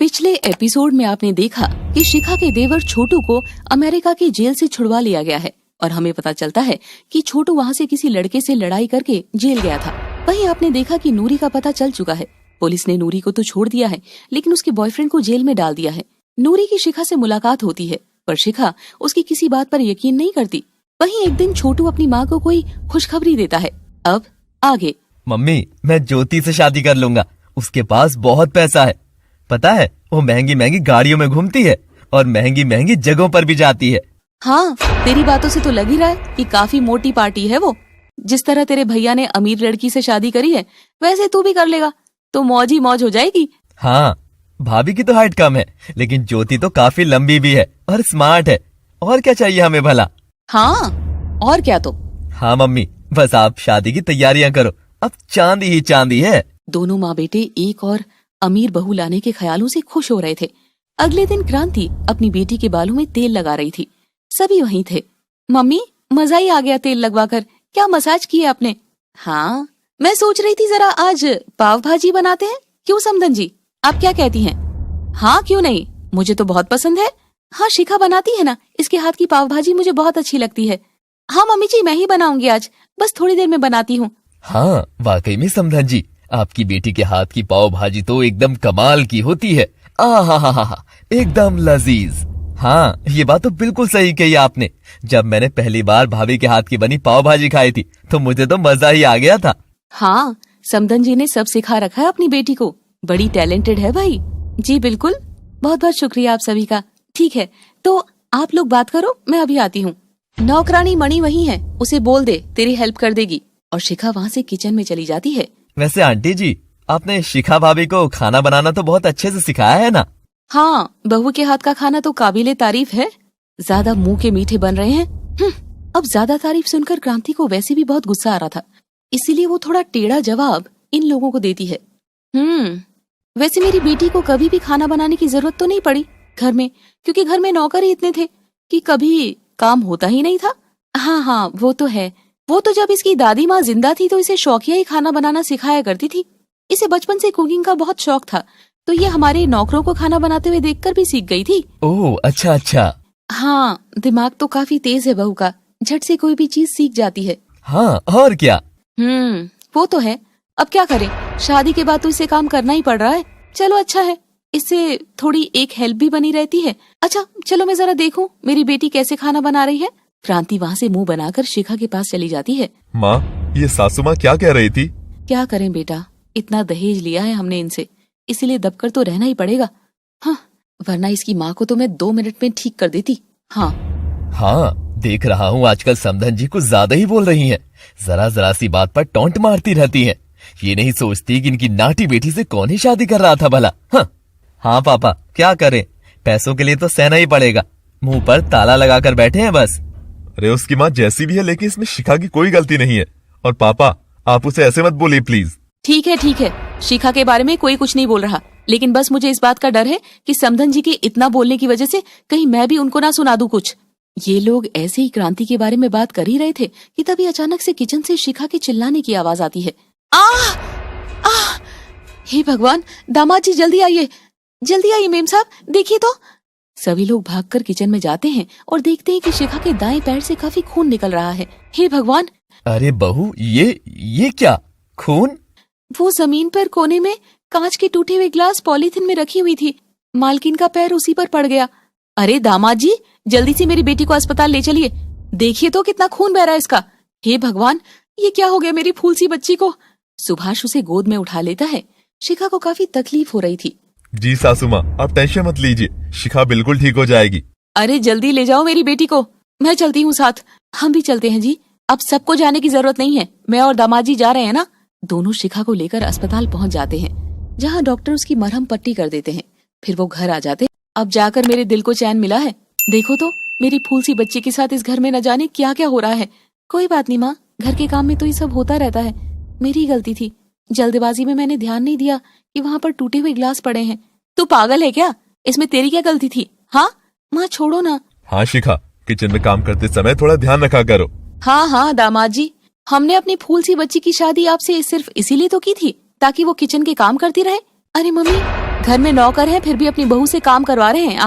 पिछले एपिसोड में आपने देखा कि शिखा के देवर छोटू को अमेरिका की जेल से छुड़वा लिया गया है और हमें पता चलता है कि छोटू वहाँ से किसी लड़के से लड़ाई करके जेल गया था। वहीं आपने देखा कि नूरी का पता चल चुका है। पुलिस ने नूरी को तो छोड़ दिया है लेकिन उसके बॉयफ्रेंड को जेल में डाल दिया है। नूरी की शिखा से मुलाकात होती है पर शिखा उसकी किसी बात पर यकीन नहीं करती। वहीं एक दिन छोटू अपनी माँ को कोई खुशखबरी देता है। अब आगे। मम्मी, मैं ज्योति से शादी कर लूंगा। उसके पास बहुत पैसा है। पता है, वो महंगी महंगी गाड़ियों में घूमती है और महंगी महंगी जगहों पर भी जाती है। हाँ, तेरी बातों से तो लग ही रहा है कि काफी मोटी पार्टी है वो। जिस तरह तेरे भैया ने अमीर लड़की से शादी करी है वैसे तू भी कर लेगा तो मौज ही मौज हो जाएगी। हाँ, भाभी की तो हाइट कम है लेकिन ज्योति तो काफी लंबी भी है और स्मार्ट है। और क्या चाहिए हमें भला। हाँ, और क्या तो। हाँ मम्मी, बस आप शादी की तैयारियां करो। अब चांदी ही चांदी है। दोनों माँ बेटे एक और अमीर बहू लाने के ख्यालों से खुश हो रहे थे। अगले दिन क्रांति अपनी बेटी के बालों में तेल लगा रही थी। सभी वहीं थे। मम्मी, मजा ही आ गया तेल लगवाकर। क्या मसाज किए आपने? हाँ, मैं सोच रही थी जरा आज पाव भाजी बनाते हैं। क्यों समधन जी, आप क्या कहती हैं? हाँ, क्यों नहीं, मुझे तो बहुत पसंद है। हाँ, शिखा बनाती है ना, इसके हाथ की पाव भाजी मुझे बहुत अच्छी लगती है। हाँ मम्मी जी, मैं ही बनाऊंगी आज, बस थोड़ी देर में बनाती हूँ। हाँ, वाकई में समधन जी, आपकी बेटी के हाथ की पाव भाजी तो एकदम कमाल की होती है। आहा, एकदम लजीज। हाँ, ये बात तो बिल्कुल सही कही आपने। जब मैंने पहली बार भाभी के हाथ की बनी पाव भाजी खाई थी तो मुझे तो मजा ही आ गया था। हाँ, समधन जी ने सब सिखा रखा है अपनी बेटी को। बड़ी टैलेंटेड है भाई। जी बिल्कुल, बहुत बहुत शुक्रिया आप सभी का। ठीक है, तो आप लोग बात करो, मैं अभी आती हूँ। नौकरानी मणि वहीं है, उसे बोल दे, तेरी हेल्प कर देगी। और शिखा वहाँ से किचन में चली जाती है। वैसे आंटी जी, आपने शिखा भाभी को खाना बनाना तो बहुत अच्छे से सिखाया है ना? हाँ, बहू के हाथ का खाना तो काबिले तारीफ है। ज्यादा मुंह के मीठे बन रहे हैं। अब ज्यादा तारीफ सुनकर क्रांति को वैसे भी बहुत गुस्सा आ रहा था, इसीलिए वो थोड़ा टेढ़ा जवाब इन लोगों को देती है। वैसे मेरी बेटी को कभी भी खाना बनाने की जरूरत तो नहीं पड़ी घर में, क्योंकि घर में नौकर ही इतने थे कि कभी काम होता ही नहीं था। हाँ, वो तो है। वो तो जब इसकी दादी माँ जिंदा थी तो इसे शौकिया ही खाना बनाना सिखाया करती थी। इसे बचपन से कुकिंग का बहुत शौक था, तो ये हमारे नौकरों को खाना बनाते हुए देखकर भी सीख गई थी। ओह, अच्छा। हाँ, दिमाग तो काफी तेज है बहू का, झट से कोई भी चीज सीख जाती है। हाँ, और क्या। वो तो है। अब क्या करें, शादी के बाद तो इसे काम करना ही पड़ रहा है। चलो अच्छा है, इससे थोड़ी एक हेल्प भी बनी रहती है। अच्छा चलो, मैं जरा देखूं मेरी बेटी कैसे खाना बना रही है। क्रांति वहाँ से मुंह बनाकर शिखा के पास चली जाती है। माँ, ये सासू माँ क्या कह रही थी? क्या करें बेटा, इतना दहेज लिया है हमने इनसे, इसीलिए दबकर तो रहना ही पड़ेगा। हाँ, वरना इसकी माँ को तो मैं 2 मिनट में ठीक कर देती। हाँ, देख रहा हूँ आजकल समधन जी कुछ ज्यादा ही बोल रही हैं। जरा सी बात पर टोंट मारती रहती हैं। ये नहीं सोचती कि इनकी नाटी बेटी से कौन ही शादी कर रहा था भला। हाँ पापा, क्या करें, पैसों के लिए तो सहना ही पड़ेगा। मुंह पर ताला लगाकर बैठे हैं बस। अरे उसकी माँ जैसी भी है लेकिन इसमें शिखा की कोई गलती नहीं है। और पापा, आप उसे ऐसे मत बोलिए प्लीज। ठीक है, शिखा के बारे में कोई कुछ नहीं बोल रहा, लेकिन बस मुझे इस बात का डर है कि समधन जी के इतना बोलने की वजह से कहीं मैं भी उनको ना सुना दूं कुछ। ये लोग ऐसे ही क्रांति के बारे में बात कर ही रहे थे कि तभी अचानक से किचन से शिखा के चिल्लाने की आवाज आती है। हे भगवान, दामाद जी जल्दी आइए मेम साहब, देखिए तो। सभी लोग भागकर किचन में जाते हैं और देखते हैं कि शिखा के दाएं पैर से काफी खून निकल रहा है। हे भगवान! अरे बहू, ये क्या खून? वो जमीन पर कोने में कांच के टूटे हुए ग्लास पॉलीथिन में रखी हुई थी। मालकिन का पैर उसी पर पड़ गया। अरे दामाद जी, जल्दी से मेरी बेटी को अस्पताल ले चलिए। देखिए तो कितना खून बह रहा है इसका। हे भगवान, ये क्या हो गया मेरी फूल सी बच्ची को। सुभाष उसे गोद में उठा लेता है। शिखा को काफी तकलीफ हो रही थी। जी सासू माँ, आप टेंशन मत लीजिए, शिखा बिल्कुल ठीक हो जाएगी। अरे जल्दी ले जाओ मेरी बेटी को, मैं चलती हूँ साथ। हम भी चलते हैं जी, अब सबको जाने की जरूरत नहीं है, मैं और दामाद जी जा रहे हैं ना। दोनों शिखा को लेकर अस्पताल पहुँच जाते हैं, जहाँ डॉक्टर उसकी मरहम पट्टी कर देते हैं। फिर वो घर आ जाते। अब जाकर मेरे दिल को चैन मिला है। देखो तो मेरी फूल सी बच्ची के साथ इस घर में न जाने क्या क्या हो रहा है। कोई बात नहीं माँ, घर के काम में तो ये सब होता रहता है। मेरी गलती थी, जल्दबाजी में मैंने ध्यान नहीं दिया कि वहाँ पर टूटे हुए ग्लास पड़े हैं। तू पागल है क्या? इसमें तेरी क्या गलती थी? हाँ माँ, छोड़ो ना। हाँ शिखा, किचन में काम करते समय थोड़ा ध्यान रखा करो। हाँ दामाद जी, हमने अपनी फूल सी बच्ची की शादी आपसे सिर्फ इसीलिए तो की थी ताकि वो किचन के काम करती रहे। अरे मम्मी, घर में नौकर हैं फिर भी अपनी बहू से काम करवा रहे हैं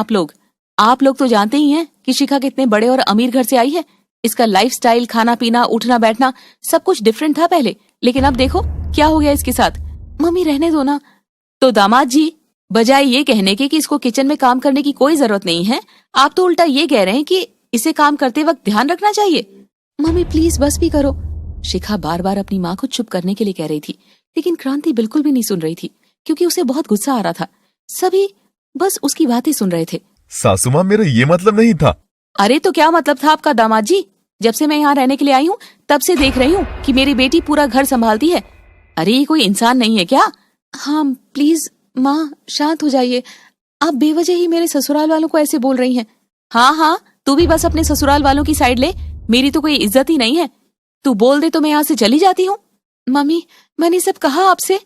आप लोग तो जानते ही हैं कि शिखा कितने बड़े और अमीर घर से आई है। इसका लाइफस्टाइल, खाना पीना, उठना बैठना सब कुछ डिफरेंट था पहले, लेकिन अब देखो क्या हो गया इसके साथ। मम्मी रहने दो ना। तो दामाद जी, बजाय ये कहने के कि इसको किचन में काम करने की कोई जरूरत नहीं है, आप तो उल्टा ये कह रहे हैं कि इसे काम करते वक्त ध्यान रखना चाहिए। मम्मी प्लीज बस भी करो। शिखा बार बार अपनी माँ को चुप करने के लिए कह रही थी, लेकिन क्रांति बिल्कुल भी नहीं सुन रही थी क्योंकि उसे बहुत गुस्सा आ रहा था। सभी बस उसकी बातें सुन रहे थे। सासू माँ, मेरा ये मतलब नहीं था। अरे तो क्या मतलब था आपका दामाद जी? जब से मैं यहाँ रहने के लिए आई हूँ तब से देख रही हूँ कि मेरी बेटी पूरा घर संभालती है। अरे ये कोई इंसान नहीं है क्या? हाँ प्लीज माँ शांत हो जाइए, आप बेवजह ही मेरे ससुराल वालों को ऐसे बोल रही हैं। हाँ, तू भी बस अपने ससुराल वालों की साइड ले, मेरी तो कोई इज्जत ही नहीं है। तू बोल दे तो मैं यहाँ से चली जाती हूँ। मम्मी मैंने सब कहा आपसे।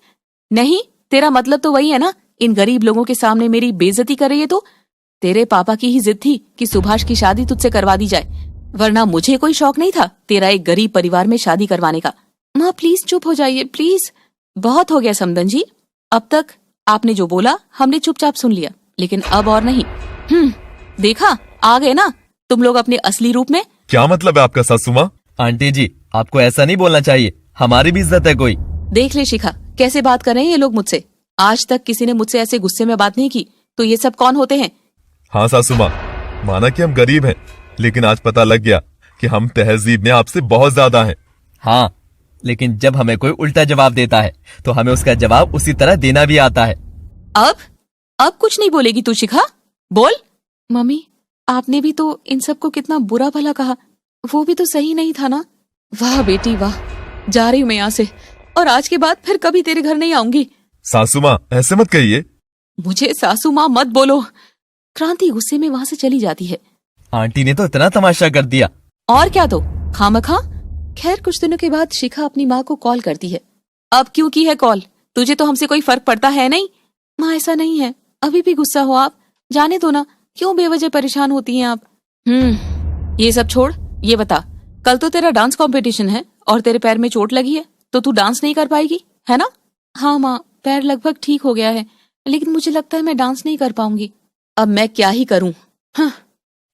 नहीं, तेरा मतलब तो वही है ना, इन गरीब लोगों के सामने मेरी बेइज्जती कर रही है। तो तेरे पापा की ही जिद थी कि सुभाष की शादी तुझसे करवा दी जाए, वरना मुझे कोई शौक नहीं था तेरा एक गरीब परिवार में शादी करवाने का। माँ प्लीज चुप हो जाइए प्लीज। बहुत हो गया समदन जी, अब तक आपने जो बोला हमने चुपचाप सुन लिया, लेकिन अब और नहीं। देखा, आ गए ना तुम लोग अपने असली रूप में। क्या मतलब है आपका सासू माँ? आंटी जी, आपको ऐसा नहीं बोलना चाहिए, हमारी भी इज्जत है कोई। देख ले शिखा, कैसे बात कर रहे हैं ये लोग मुझसे। आज तक किसी ने मुझसे ऐसे गुस्से में बात नहीं की, तो ये सब कौन होते हैं? हाँ सासू माँ, माना कि हम गरीब हैं, लेकिन आज पता लग गया कि हम तहजीब में आपसे बहुत ज्यादा हैं। हाँ, लेकिन जब हमें कोई उल्टा जवाब देता है तो हमें उसका जवाब उसी तरह देना भी आता है। अब कुछ नहीं बोलेगी तू शिखा? बोल। मम्मी आपने भी तो इन सबको कितना बुरा भला कहा, वो भी तो सही नहीं था ना। वाह बेटी वाह, जा रही हूँ मैं यहाँ से, और आज के बाद फिर कभी तेरे घर नहीं आऊंगी। सासू माँ ऐसे मत कहिए। मुझे सासू माँ मत बोलो। क्रांति गुस्से में वहाँ से चली जाती है। आंटी ने तो इतना तमाशा कर दिया। और क्या तो खामखा। खैर कुछ दिनों के बाद शिखा अपनी माँ को कॉल करती है। अब क्यों की है कॉल? तुझे तो हमसे कोई फर्क पड़ता है नहीं। माँ ऐसा नहीं है, अभी भी गुस्सा हो आप, जाने दो ना, क्यों बेवजह परेशान होती हैं आप। ये सब छोड़, ये बता, कल तो तेरा डांस कंपटीशन है और तेरे पैर में चोट लगी है, तो तू डांस नहीं कर पाएगी है ना? हाँ माँ, पैर लगभग ठीक हो गया है, लेकिन मुझे लगता है मैं डांस नहीं कर पाऊंगी। अब मैं क्या ही करूं। हाँ।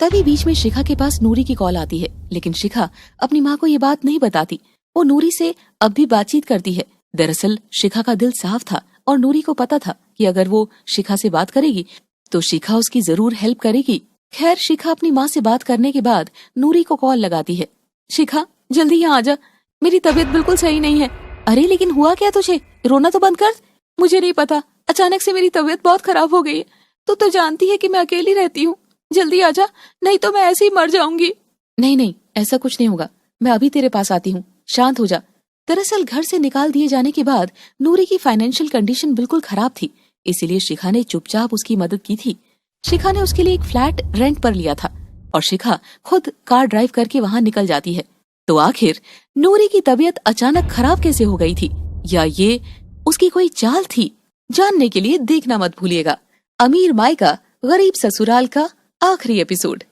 तभी बीच में शिखा के पास नूरी की कॉल आती है, लेकिन शिखा अपनी माँ को ये बात नहीं बताती। वो नूरी से अब भी बातचीत करती है। दरअसल शिखा का दिल साफ था और नूरी को पता था कि अगर वो शिखा से बात करेगी तो शिखा उसकी जरूर हेल्प करेगी। खैर शिखा अपनी माँ से बात करने के बाद नूरी को कॉल लगाती है। शिखा जल्दी यहाँ आ जा, मेरी तबीयत बिल्कुल सही नहीं है। अरे लेकिन हुआ क्या तुझे? रोना तो बंद कर। मुझे नहीं पता, अचानक से मेरी तबीयत बहुत खराब हो गई है। तू तो जानती है कि मैं अकेली रहती हूँ, जल्दी आ जा, नहीं तो मैं ऐसे ही मर जाऊंगी। नहीं, ऐसा कुछ नहीं होगा, मैं अभी तेरे पास आती हूँ, शांत हो जा। दरअसल घर से निकाल दिए जाने के बाद नूरी की फाइनेंशियल कंडीशन बिल्कुल खराब थी, इसीलिए शिखा ने चुपचाप उसकी मदद की थी। शिखा ने उसके लिए एक फ्लैट रेंट पर लिया था और शिखा खुद कार ड्राइव करके वहाँ निकल जाती है। तो आखिर नूरी की तबीयत अचानक खराब कैसे हो गई थी, या ये उसकी कोई चाल थी? जानने के लिए देखना मत भूलिएगा अमीर मायका गरीब ससुराल का आखिरी एपिसोड।